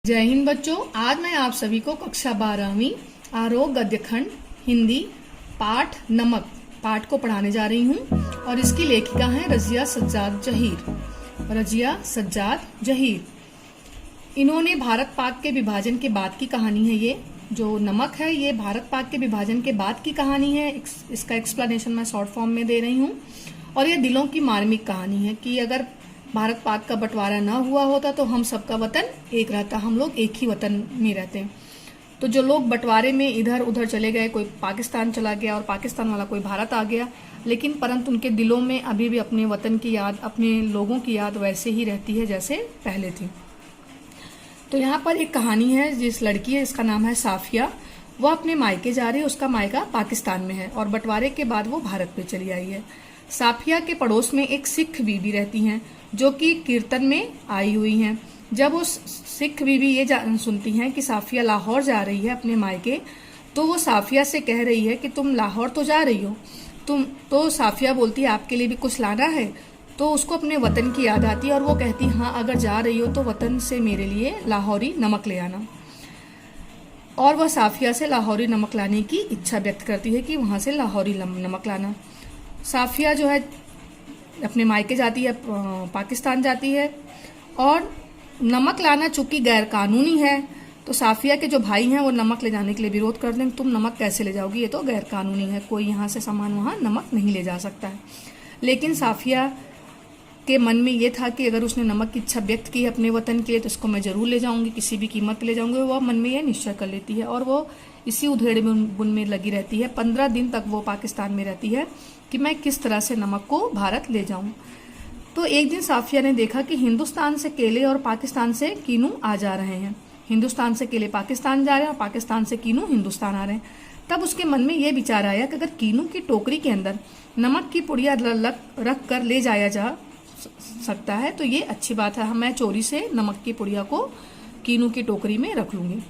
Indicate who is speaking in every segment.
Speaker 1: जय हिंद बच्चों, आज मैं आप सभी को कक्षा 12वीं आरोह गद्य खंड हिंदी पाठ नमक पाठ को पढ़ाने जा रही हूँ और इसकी लेखिका है रजिया सज्जाद जहीर। रजिया सज्जाद जहीर इन्होंने भारत पाक के विभाजन के बाद की कहानी है। ये जो नमक है ये भारत पाक के विभाजन के बाद की कहानी है। इसका एक्सप्लेनेशन मैं शॉर्ट फॉर्म में दे रही हूँ और ये दिलों की मार्मिक कहानी है कि अगर भारत पाक का बंटवारा न हुआ होता तो हम सबका वतन एक रहता, हम लोग एक ही वतन में रहते हैं। तो जो लोग बंटवारे में इधर उधर चले गए, कोई पाकिस्तान चला गया और पाकिस्तान वाला कोई भारत आ गया, लेकिन परंतु उनके दिलों में अभी भी अपने वतन की याद, अपने लोगों की याद वैसे ही रहती है जैसे पहले थी। तो यहाँ पर एक कहानी है, जिस लड़की है इसका नाम है साफिया। वह अपने मायके जा रही है, उसका मायका पाकिस्तान में है और बंटवारे के बाद वो भारत पे चली आई है। साफिया के पड़ोस में एक सिख बीबी रहती हैं जो कि कीर्तन में आई हुई हैं। जब वो सिख बीबी ये सुनती हैं कि साफिया लाहौर जा रही है अपने मायके, तो वो साफिया से कह रही है कि तुम लाहौर तो जा रही हो, तो साफिया बोलती है आपके लिए भी कुछ लाना है। तो उसको अपने वतन की याद आती है और वो कहती हाँ अगर जा रही हो तो वतन से मेरे लिए लाहौरी नमक ले आना। और वह साफिया से लाहौरी नमक लाने की इच्छा व्यक्त करती है कि वहां से लाहौरी नमक लाना। साफिया जो है अपने मायके जाती है, पाकिस्तान जाती है और नमक लाना चूंकि गैर कानूनी है तो साफिया के जो भाई हैं वो नमक ले जाने के लिए विरोध करते हैं। तुम नमक कैसे ले जाओगी, ये तो गैर कानूनी है, कोई यहाँ से सामान वहाँ नमक नहीं ले जा सकता है। लेकिन साफिया के मन में ये था कि अगर उसने नमक की इच्छा व्यक्त की है अपने वतन के लिए तो इसको मैं जरूर ले जाऊंगी, किसी भी कीमत पे ले जाऊंगी। वह मन में यह निश्चय कर लेती है और वो इसी उधेड़ बुन में लगी रहती है। 15 दिन तक वो पाकिस्तान में रहती है कि मैं किस तरह से नमक को भारत ले जाऊं। तो एक दिन साफिया ने देखा कि हिंदुस्तान से केले और पाकिस्तान से कीनू आ जा रहे हैं। हिंदुस्तान से केले पाकिस्तान जा रहे हैं और पाकिस्तान से कीनू हिंदुस्तान आ रहे हैं। तब उसके मन में यह विचार आया कि अगर कीनू की टोकरी के अंदर नमक की पुड़िया रख कर ले जाया जा सकता है तो ये अच्छी बात है, मैं चोरी से नमक की पुड़िया को कीनू की टोकरी में रख लूंगी।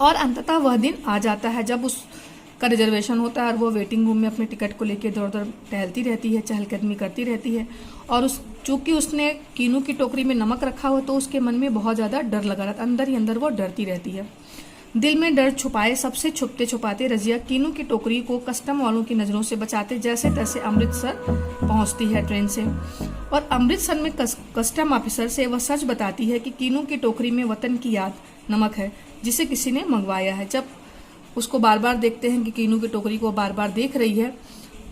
Speaker 1: और अंततः वह दिन आ जाता है जब उसका रिजर्वेशन होता है और वो वेटिंग रूम में अपने टिकट को लेकर इधर उधर टहलती रहती है, चहलकदमी करती रहती है। और चूंकि उसने कीनू की टोकरी में नमक रखा हो तो उसके मन में बहुत ज्यादा डर लगा रहता, अंदर ही अंदर वो डरती रहती है। दिल में डर छुपाए सबसे छुपते छुपाते रजिया कीनू की टोकरी को कस्टम वालों की नजरों से बचाते जैसे तैसे अमृतसर पहुंचती है ट्रेन से। और अमृतसर में कस्टम ऑफिसर से वह सच बताती है कि कीनू की टोकरी में वतन की याद नमक है जिसे किसी ने मंगवाया है। जब उसको बार बार देखते हैं कि कीनू की टोकरी को बार बार देख रही है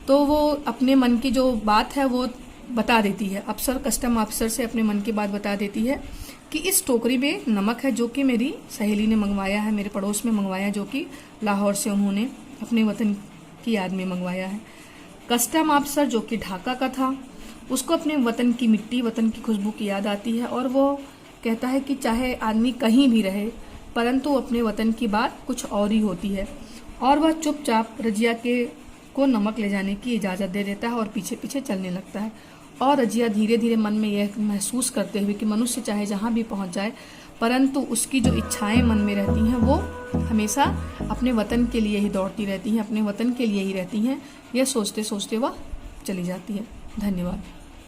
Speaker 1: तो वो अपने मन की जो बात है वो बता देती है। कस्टम ऑफिसर से अपने मन की बात बता देती है कि इस टोकरी में नमक है जो कि मेरी सहेली ने मंगवाया है, मेरे पड़ोस में मंगवाया है, जो कि लाहौर से उन्होंने अपने वतन की याद में मंगवाया है। कस्टम ऑफिसर जो कि ढाका का था, उसको अपने वतन की मिट्टी, वतन की खुशबू की याद आती है और वो कहता है कि चाहे आदमी कहीं भी रहे परंतु अपने वतन की बात कुछ और ही होती है। और वह चुपचाप रजिया को नमक ले जाने की इजाजत दे देता है और पीछे पीछे चलने लगता है। और रजिया धीरे धीरे मन में यह महसूस करते हुए कि मनुष्य चाहे जहां भी पहुंच जाए परंतु उसकी जो इच्छाएं मन में रहती हैं वो हमेशा अपने वतन के लिए ही दौड़ती रहती हैं, अपने वतन के लिए ही रहती हैं, यह सोचते सोचते वह चली जाती है। धन्यवाद।